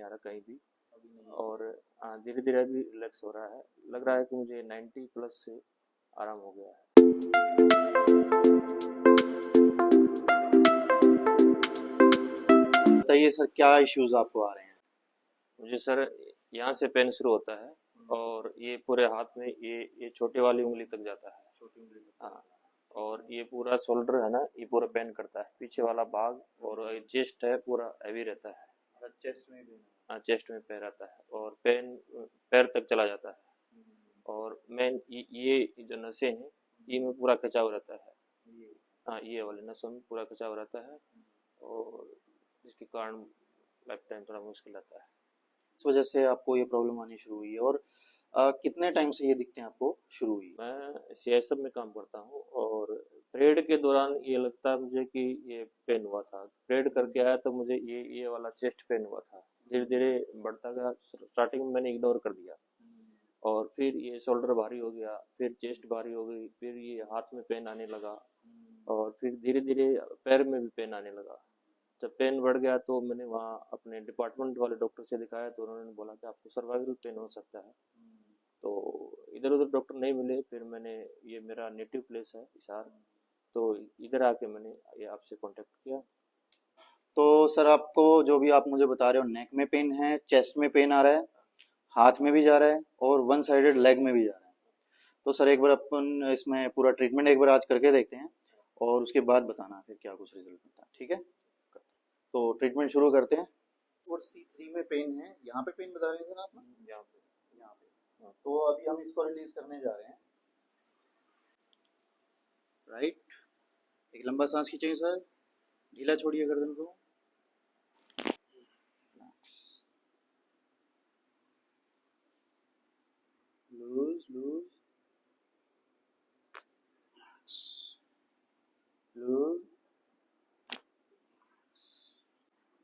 रहा कहीं भी। और धीरे धीरे अभी रिलैक्स हो रहा है, लग रहा है कि मुझे 90 प्लस से आराम हो गया है। बताइए सर, क्या इश्यूज आपको आ रहे हैं? मुझे सर यहाँ से पेन शुरू होता है और ये पूरे हाथ में ये छोटी वाली उंगली तक जाता है, छोटी उंगली तक। हाँ, और ये पूरा शोल्डर है ना, ये पूरा पेन करता है, पीछे वाला भाग, और चेस्ट है पूरा हैवी रहता है। चेस्ट में भी? हाँ, चेस्ट में पेन रहता है और पेन पैर तक चला जाता है। और मेन ये जो नसें हैं, ये में पूरा खिंचाव रहता है। हाँ, ये वाले नसों में पूरा खिंचाव रहता है और जिसके कारण लाइफ टाइम थोड़ा मुश्किल आता है। इस वजह से आपको ये प्रॉब्लम आनी शुरू हुई है। और कितने टाइम से ये दिक्कतें आपको शुरू हुई? मैं सीएसएफ में काम करता हूँ और परेड के दौरान ये लगता है मुझे कि ये पेन हुआ था। परेड करके आया तो मुझे ये वाला चेस्ट पेन हुआ था, धीरे धीरे बढ़ता गया। स्टार्टिंग में मैंने इग्नोर कर दिया और फिर ये शोल्डर भारी हो गया, फिर चेस्ट भारी हो गई, फिर ये हाथ में पेन आने लगा और फिर धीरे धीरे पैर में भी पेन आने लगा। जब पेन बढ़ गया तो मैंने वहाँ अपने डिपार्टमेंट वाले डॉक्टर से दिखाया तो उन्होंने बोला कि आपको सर्वाइकल पेन हो सकता है। तो इधर उधर डॉक्टर नहीं मिले, फिर मैंने, ये मेरा नेटिव प्लेस है हिसार, तो इधर आके मैंने ये आपसे कांटेक्ट किया। तो सर, आपको जो भी आप मुझे बता रहे हो, नेक में पेन है, चेस्ट में पेन आ रहा है, हाथ में भी जा रहा है और वन साइडेड लेग में भी जा रहा है। तो सर, एक बार अपन इसमें पूरा ट्रीटमेंट एक बार आज करके देखते हैं और उसके बाद बताना फिर क्या कुछ रिजल्ट मिलता है, ठीक है? तो ट्रीटमेंट शुरू करते हैं। और C3 में पेन है, यहाँ पे पेन बता रहे हैं सर आप? यहाँ पे। हाँ। तो अभी हम इसको रिलीज करने जा रहे हैं। राइट, एक लंबा सांस खींचिए सर, ढीला छोड़िए गर्दन को। लूज लूज लूज,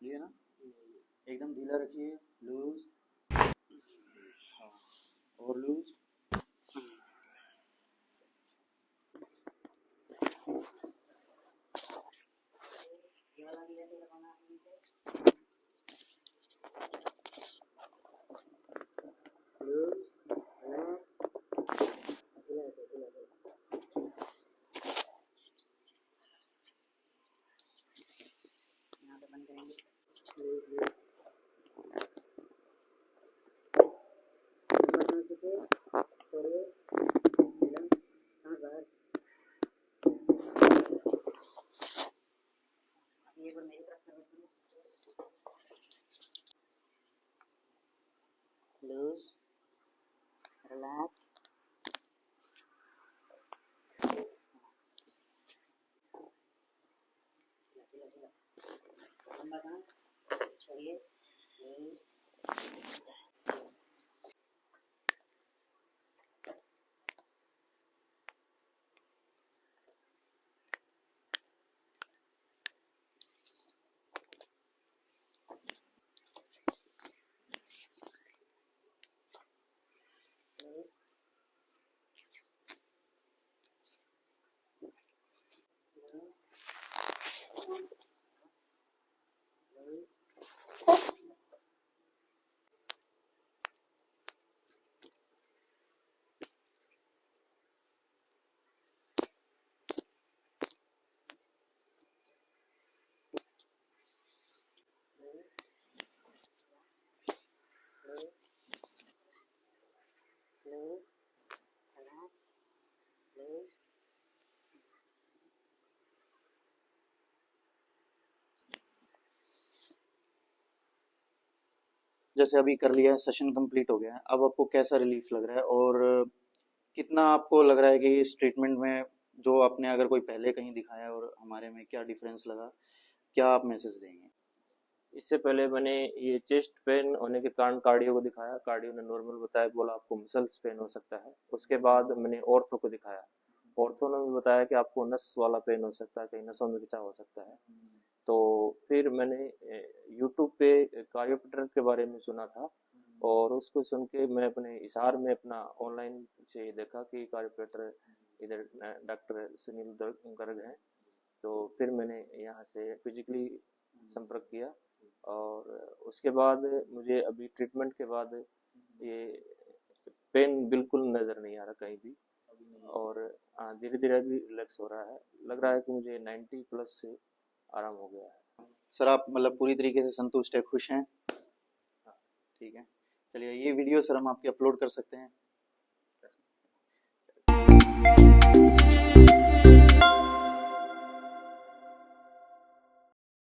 ये ना, एकदम ढीला रखिए। लूज और लूज। Loose, relax. लंबा सांस छोड़िए। लूज। Lose, relax, lose. जैसे अभी कर लिया है, सेशन कंप्लीट हो गया है, अब आपको कैसा रिलीफ लग रहा है और कितना आपको लग रहा है कि इस ट्रीटमेंट में जो आपने अगर कोई पहले कहीं दिखाया और हमारे में क्या डिफरेंस लगा, क्या आप मैसेज देंगे? इससे पहले मैंने ये चेस्ट पेन होने के कारण कार्डियो को दिखाया, कार्डियो ने नॉर्मल बताया, बोला आपको मसल्स पेन हो सकता है। उसके बाद मैंने ऑर्थो को दिखाया, ऑर्थो ने भी बताया कि आपको नस वाला पेन हो सकता है, कहीं नसों में खिंचाव हो सकता है। तो फिर मैंने यूट्यूब पे कार्योपेटर के बारे में सुना था और उसको सुन के मैं अपने हिसार में अपना ऑनलाइन से देखा कि कार्योपेटर इधर डॉक्टर सुनील गर्ग हैं। तो फिर मैंने यहाँ से फिजिकली संपर्क किया और उसके बाद मुझे अभी ट्रीटमेंट के बाद ये पेन बिल्कुल नज़र नहीं आ रहा कहीं भी, और धीरे धीरे अभी रिलैक्स हो रहा है, लग रहा है कि मुझे 90 प्लस से आराम हो गया है। सर आप मतलब पूरी तरीके से संतुष्ट है, खुश हैं? ठीक है, चलिए ये वीडियो सर हम आपके अपलोड कर सकते हैं?